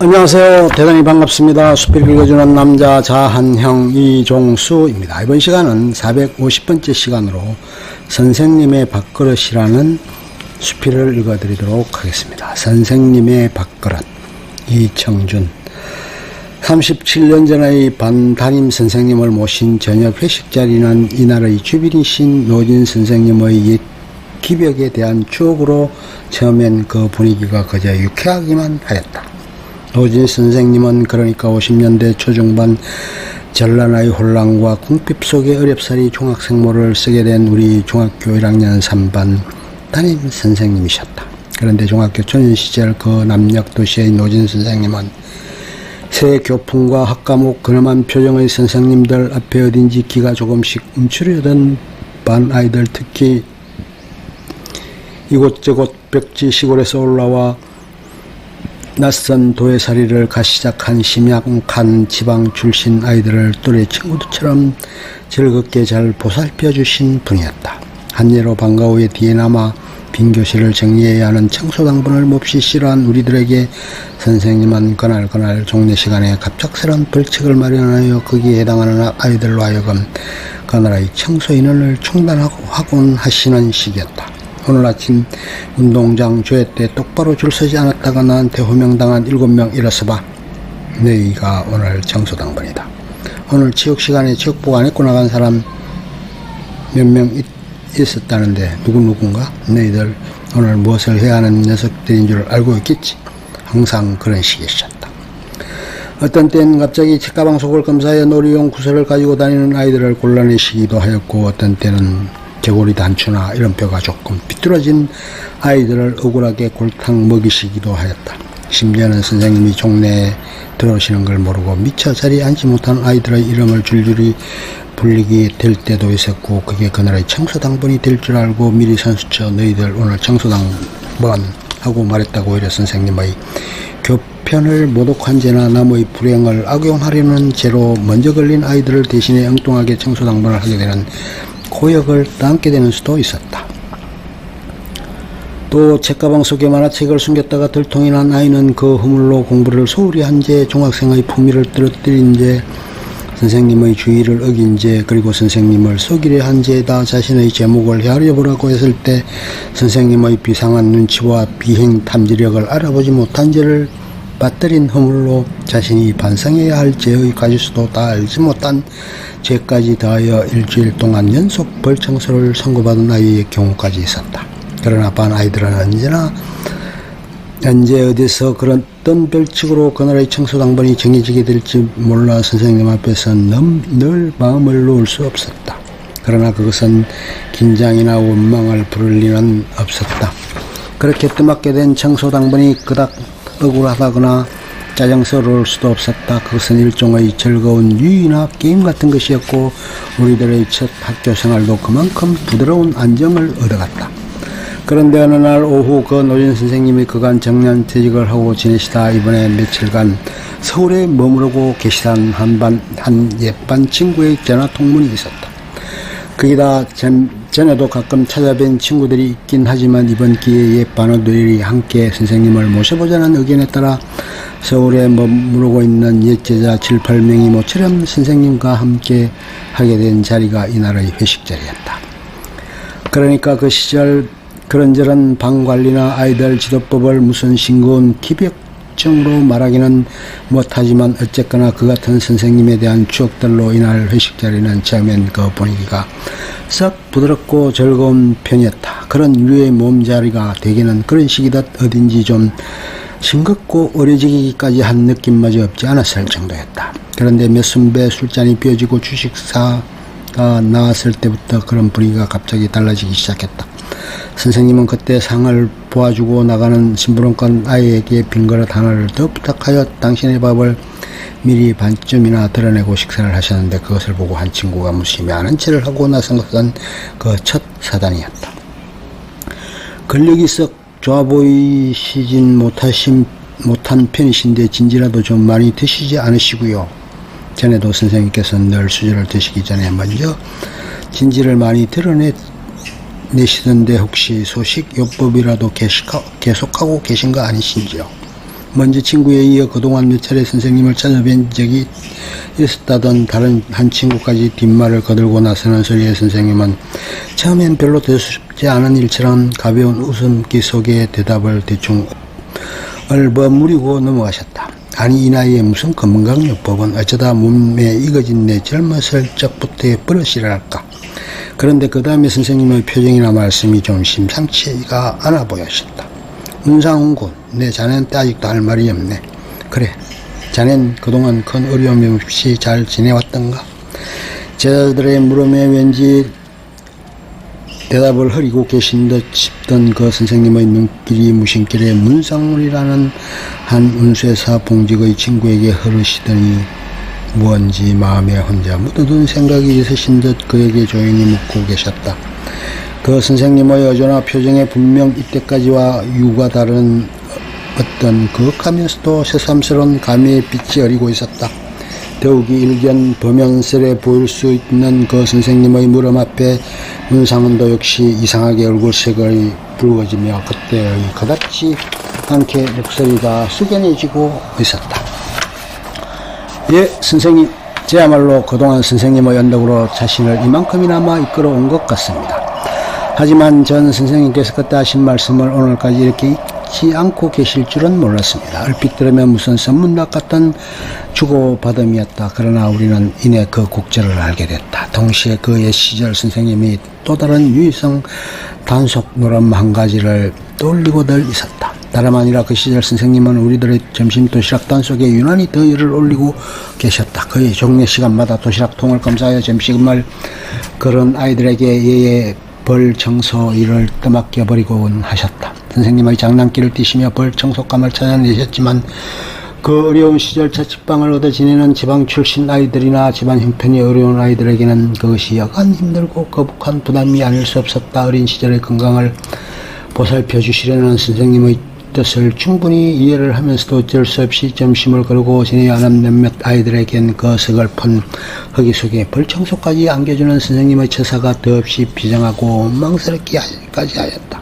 안녕하세요. 대단히 반갑습니다. 수필 읽어주는 남자 자한형 이종수입니다. 이번 시간은 450번째 시간으로 선생님의 밥그릇이라는 수필을 읽어드리도록 하겠습니다. 선생님의 밥그릇, 이청준. 37년 전의 반담임 선생님을 모신 저녁 회식 자리는 이날의 주빈이신 노진 선생님의 옛 기벽에 대한 추억으로 처음엔 그 분위기가 그저 유쾌하기만 하였다. 노진 선생님은 그러니까 50년대 초중반 전란의 혼란과 궁핍 속에 어렵사리 중학생모를 쓰게 된 우리 중학교 1학년 3반 담임 선생님이셨다. 그런데 중학교 초년 시절 그 남녘 도시의 노진 선생님은 새 교풍과 학과목 근엄한 표정의 선생님들 앞에 어딘지 기가 조금씩 움츠려던 반 아이들, 특히 이곳저곳 벽지 시골에서 올라와 낯선 도예살이를 가시작한 심약한 지방 출신 아이들을 또래 친구들처럼 즐겁게 잘 보살펴 주신 분이었다. 한 예로 방과 후에 뒤에 남아 빈 교실을 정리해야 하는 청소당번을 몹시 싫어한 우리들에게 선생님은 그날 종례 시간에 갑작스런 벌칙을 마련하여 거기에 해당하는 아이들로 하여금 그날의 청소 인원을 충당하곤 하시는 시기였다. 오늘 아침 운동장 조회 때 똑바로 줄 서지 않았다가 나한테 호명당한 7명 일어서봐. 너희가 오늘 청소당번이다. 오늘 체육시간에 체육복 안 입고 나간 사람 몇 명 있었다는데 누군가? 너희들 오늘 무엇을 해야 하는 녀석들인 줄 알고 있겠지? 항상 그런 식이셨다. 어떤 때는 갑자기 책가방 속을 검사해 놀이용 구슬을 가지고 다니는 아이들을 곤란해시기도 하였고, 어떤 때는 개구리 단추나 이름표가 조금 비뚤어진 아이들을 억울하게 골탕 먹이시기도 하였다. 심지어는 선생님이 종례에 들어오시는 걸 모르고 미처 자리에 앉지 못한 아이들의 이름을 줄줄이 불리게 될 때도 있었고, 그게 그날의 청소당번이 될 줄 알고 미리 선수쳐 너희들 오늘 청소당번 하고 말했다고 오히려 선생님의 교편을 모독한 죄나 남의 불행을 악용하려는 죄로 먼저 걸린 아이들을 대신해 엉뚱하게 청소당번을 하게 되는 고역을 떠안게 되는 수도 있었다. 또 책가방 속에 만화책을 숨겼다가 들통이 난 아이는 그 허물로 공부를 소홀히 한 죄, 중학생의 품위를 떨어뜨린 죄, 선생님의 주의를 어긴 죄, 그리고 선생님을 속이려 한 죄다 자신의 제목을 헤아려 보라고 했을 때 선생님의 비상한 눈치와 비행 탐지력을 알아보지 못한 죄를 빠뜨린 허물로 자신이 반성해야 할 죄의 가지수도 다 알지 못한 죄까지 더하여 일주일 동안 연속 벌청소를 선고받은 아이의 경우까지 있었다. 그러나 반 아이들은 언제 어디서 그런 어떤 벌칙으로 그날의 청소당번이 정해지게 될지 몰라 선생님 앞에서 늘 마음을 놓을 수 없었다. 그러나 그것은 긴장이나 원망을 부를 리는 없었다. 그렇게 뜻맞게 된 청소당번이 그닥 억울하다거나 짜증스러울 수도 없었다. 그것은 일종의 즐거운 유의나 게임 같은 것이었고, 우리들의 첫 학교 생활도 그만큼 부드러운 안정을 얻어갔다. 그런데 어느 날 오후 그 노진 선생님이 그간 정년퇴직을 하고 지내시다 이번에 며칠간 서울에 머무르고 계시던 한 옛반 친구의 전화통문이 있었다. 거기다 전에도 가끔 찾아뵌 친구들이 있긴 하지만 이번 기회에 옛반어들이 함께 선생님을 모셔보자는 의견에 따라 서울에 머무르고 있는 옛제자 7, 8명이 모처럼 선생님과 함께 하게 된 자리가 이날의 회식 자리였다. 그러니까 그 시절 그런저런 방관리나 아이들 지도법을 무슨 싱거운 기벽정으로 말하기는 못하지만 어쨌거나 그 같은 선생님에 대한 추억들로 이날 회식 자리는 처음엔 그 분위기가 썩 부드럽고 즐거운 편이었다. 그런 류의 몸자리가 대개는 그런 식이듯 어딘지 좀 싱겁고 어려지기까지 한 느낌마저 없지 않았을 정도였다. 그런데 몇 순배 술잔이 비어지고 주식사가 나왔을 때부터 그런 분위기가 갑자기 달라지기 시작했다. 선생님은 그때 상을 보아주고 나가는 심부름꾼 아이에게 빈 그릇 하나를 더 부탁하여 당신의 밥을 미리 반쯤이나 드러내고 식사를 하셨는데, 그것을 보고 한 친구가 무심히 아는 체를 하고 나선 것은 그 첫 사단이었다. 근력이 썩 좋아 보이시진 못한 편이신데 진지라도 좀 많이 드시지 않으시고요. 전에도 선생님께서는 늘 수저를 드시기 전에 먼저 진지를 많이 드러내시던데 혹시 소식 요법이라도 계속하고 계신 거 아니신지요? 먼저 친구에 이어 그동안 몇 차례 선생님을 찾아뵌 적이 있었다던 다른 한 친구까지 뒷말을 거들고 나서는 소리에 선생님은 처음엔 별로 대수롭지 않은 일처럼 가벼운 웃음기 속에 대답을 대충 얼버무리고 넘어가셨다. 아니 이 나이에 무슨 건강요법은 어쩌다 몸에 익어진 내 젊었을 적부터의 버릇이랄까. 그런데 그 다음에 선생님의 표정이나 말씀이 좀 심상치가 않아 보였다. 문상훈군, 내 자네한테 아직도 할 말이 없네. 그래, 자넨 그동안 큰 어려움 없이 잘 지내왔던가? 제자들의 물음에 왠지 대답을 흐리고 계신 듯 싶던 그 선생님의 눈길이 무심결에 문상훈이라는 한 운쇄사 봉직의 친구에게 흐르시더니 무언지 마음에 혼자 묻어둔 생각이 있으신 듯 그에게 조용히 묻고 계셨다. 그 선생님의 여전한 표정에 분명 이때까지와 유가 다른 어떤 거룩하면서도 새삼스러운 감회의 빛이 어리고 있었다. 더욱이 일견 범연스레 보일 수 있는 그 선생님의 물음 앞에 문상은도 역시 이상하게 얼굴색이 붉어지며 그때의 그답지 않게 목소리가 숙연해지고 있었다. 예, 선생님, 저야말로 그동안 선생님의 연덕으로 자신을 이만큼이나마 이끌어온 것 같습니다. 하지만 전 선생님께서 그때 하신 말씀을 오늘까지 이렇게 잊지 않고 계실 줄은 몰랐습니다. 얼핏 들으면 무슨 선문답 같은 주고받음이었다. 그러나 우리는 이내 그 곡절을 알게 됐다. 동시에 그 옛 시절 선생님이 또 다른 유의성 단속 노름 한 가지를 떠올리고들 있었다. 다름 아니라 그 시절 선생님은 우리들의 점심 도시락 단속에 유난히 더 열을 올리고 계셨다. 거의 종례 시간마다 도시락통을 검사하여 점심을 그런 아이들에게 예의 벌 청소 일을 떠맡겨 버리곤 하셨다. 선생님의 장난기를 띠시며 벌 청소감을 찾아내셨지만 그 어려운 시절 자취방을 얻어 지내는 지방 출신 아이들이나 집안 형편이 어려운 아이들에게는 그것이 여간 힘들고 거북한 부담이 아닐 수 없었다. 어린 시절의 건강을 보살펴 주시려는 선생님의 뜻을 충분히 이해를 하면서도 어쩔 수 없이 점심을 걸고 지내야 하는 몇몇 아이들에겐 그 서글픈 허기 속에 벌청소까지 안겨주는 선생님의 처사가 더없이 비장하고 원망스럽기까지 하였다.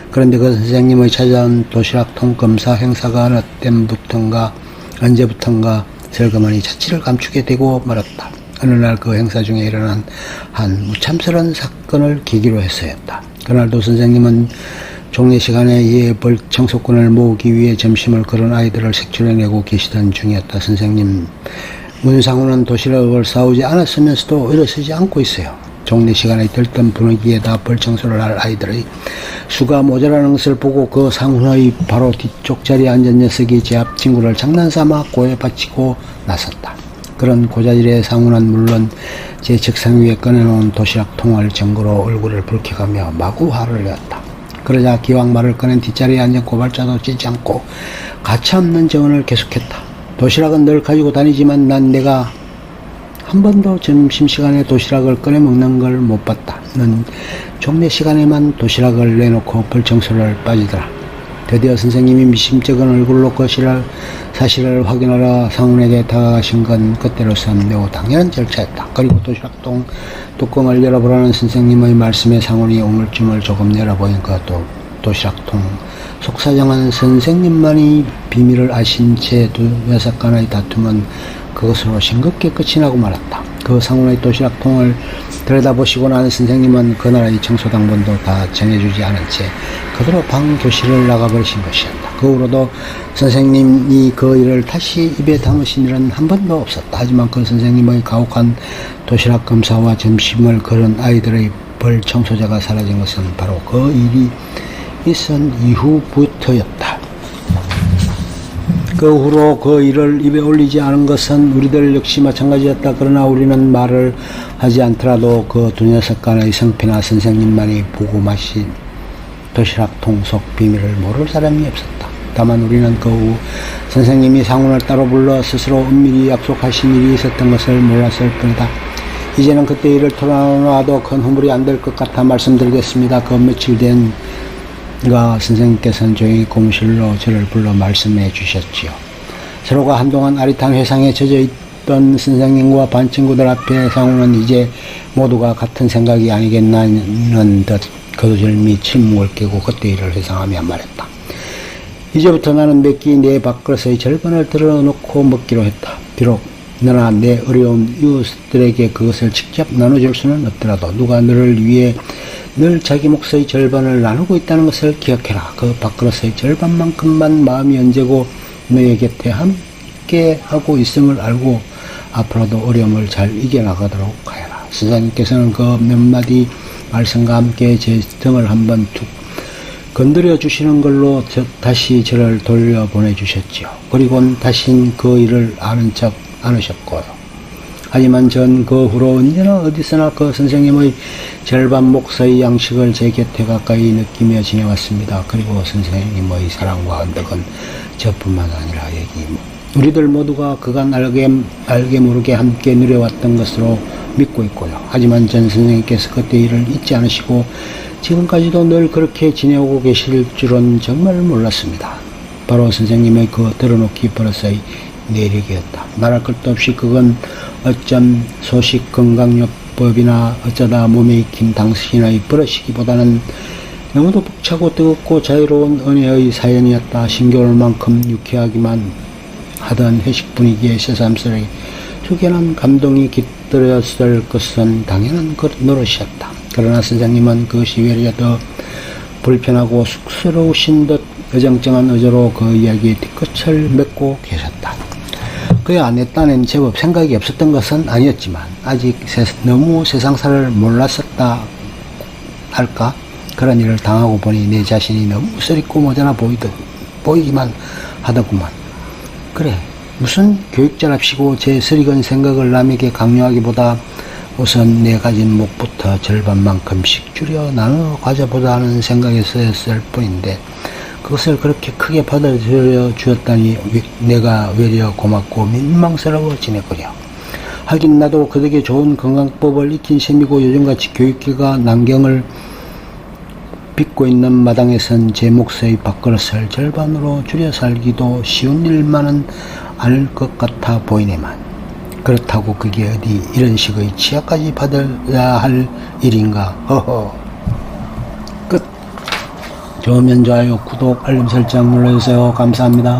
그런데 그 선생님의 찾아온 도시락통 검사 행사가 어느 때부턴가 언제부턴가 슬그머니 자취를 감추게 되고 말았다. 어느 날 그 행사 중에 일어난 한 무참스러운 사건을 계기로 해서였다. 그날도 선생님은 종례 시간에 이에 벌 청소꾼을 모으기 위해 점심을 그런 아이들을 색출해내고 계시던 중이었다. 선생님 문상훈은 도시락을 싸우지 않았으면서도 일어서지 않고 있어요. 종례 시간에 들뜬 분위기에다 벌 청소를 할 아이들의 수가 모자라는 것을 보고 그 상훈의 바로 뒤쪽 자리에 앉은 녀석이 제 앞 친구를 장난삼아 고에 받치고 나섰다. 그런 고자질의 상훈은 물론 제 책상 위에 꺼내놓은 도시락통을 정거로 얼굴을 붉혀가며 마구 화를 내었다. 그러자 기왕 말을 꺼낸 뒷자리에 앉은 고발자도 찌지 않고 가차없는 정언을 계속했다. 도시락은 늘 가지고 다니지만 난 내가 한 번도 점심시간에 도시락을 꺼내 먹는 걸 못 봤다. 넌 종례 시간에만 도시락을 내놓고 벌청소를 빠지더라. 드디어 선생님이 미심쩍은 얼굴로 그 사실을 확인하러 상훈에게 다가가신 건 그때로선 매우 당연한 절차였다. 그리고 도시락통 뚜껑을 열어보라는 선생님의 말씀에 상훈이 우물쭈물 조금 열어보인 그 도시락통 속사정한 선생님만이 비밀을 아신 채 두 녀석 간의 다툼은 그것으로 싱겁게 끝이 나고 말았다. 그 상훈의 도시락통을 들여다보시고 난 선생님은 그날의 청소당번도 다 정해주지 않은 채 그대로 방 교실을 나가버리신 것이었다. 그 후로도 선생님이 그 일을 다시 입에 담으신 일은 한 번도 없었다. 하지만 그 선생님의 가혹한 도시락 검사와 점심을 그런 아이들의 벌 청소자가 사라진 것은 바로 그 일이 있은 이후부터였다. 그 후로 그 일을 입에 올리지 않은 것은 우리들 역시 마찬가지였다. 그러나 우리는 말을 하지 않더라도 그 두 녀석 간의 성패나 선생님만이 보고 마신 도시락통 속 비밀을 모를 사람이 없었다. 다만 우리는 그 후 선생님이 상훈을 따로 불러 스스로 은밀히 약속하신 일이 있었던 것을 몰랐을 뿐이다. 이제는 그때 일을 토로나도 큰 허물이 안 될 것 같아 말씀드리겠습니다. 그 며칠 된 선생님께서는 조용히 고무실로 저를 불러 말씀해 주셨지요. 서로가 한동안 아릿한 회상에 젖어 있던 선생님과 반 친구들 앞에 상훈은 이제 모두가 같은 생각이 아니겠나는 듯 거두절미 침묵을 깨고 그때 일을 회상하며 말했다. 이제부터 나는 몇 끼 내 밥그릇의 절반을 들어놓고 먹기로 했다. 비록 너나 내 어려운 이웃들에게 그것을 직접 나눠줄 수는 없더라도 누가 너를 위해 늘 자기 몫의 절반을 나누고 있다는 것을 기억해라. 그 밥그릇의 절반만큼만 마음이 언제고 너의 곁에 함께 하고 있음을 알고 앞으로도 어려움을 잘 이겨나가도록 하여라. 스승님께서는 그 몇 마디 말씀과 함께 제 등을 한번 툭 건드려 주시는 걸로 다시 저를 돌려 보내주셨지요. 그리고는 다신 그 일을 아는 척 않으셨고요. 하지만 전 그 후로 언제나 어디서나 그 선생님의 절반 몫의 양식을 제 곁에 가까이 느끼며 지내왔습니다. 그리고 선생님의 사랑과 언덕은 저뿐만 아니라 여기 우리들 모두가 그간 알게 모르게 함께 누려왔던 것으로 믿고 있고요. 하지만 전 선생님께서 그때 일을 잊지 않으시고 지금까지도 늘 그렇게 지내오고 계실 줄은 정말 몰랐습니다. 바로 선생님의 그 들어놓기 버릇의 내력이었다. 말할 것도 없이 그건 어쩜 소식 건강요법이나 어쩌다 몸에 익힌 당신의 버릇이기보다는 너무도 벅차고 뜨겁고 자유로운 은혜의 사연이었다. 신겨울 만큼 유쾌하기만 하던 회식 분위기에 새삼스레 숙연한 감동이 깃들었을 것은 당연한 그 노릇이었다. 그러나 선생님은 그것이 외려 더 불편하고 쑥스러우신 듯 어정쩡한 어조로 그 이야기의 뒤끝을 맺고 계셨다. 그야 내 딴엔 제법 생각이 없었던 것은 아니었지만 아직 너무 세상사를 몰랐었다 할까? 그런 일을 당하고 보니 내 자신이 너무 쓰리고 모자라 보이기만 하더구만. 그래, 무슨 교육자랍시고 제 쓰리건 생각을 남에게 강요하기보다 우선 내 가진 몫부터 절반만큼씩 줄여 나눠 가져보자 하는 생각에서였을 뿐인데 그것을 그렇게 크게 받아들여 주었다니 내가 외려 고맙고 민망스러워 지내거려. 하긴 나도 그 덕에 좋은 건강법을 익힌 셈이고 요즘같이 교육기가 난경을 빚고 있는 마당에선 제 몫의 밥그릇을 절반으로 줄여 살기도 쉬운 일만은 아닐 것 같아 보이네만 그렇다고 그게 어디 이런 식의 치아까지 받아야 할 일인가. 허허. 끝. 좋으면 좋아요, 구독, 알림 설정 눌러주세요. 감사합니다.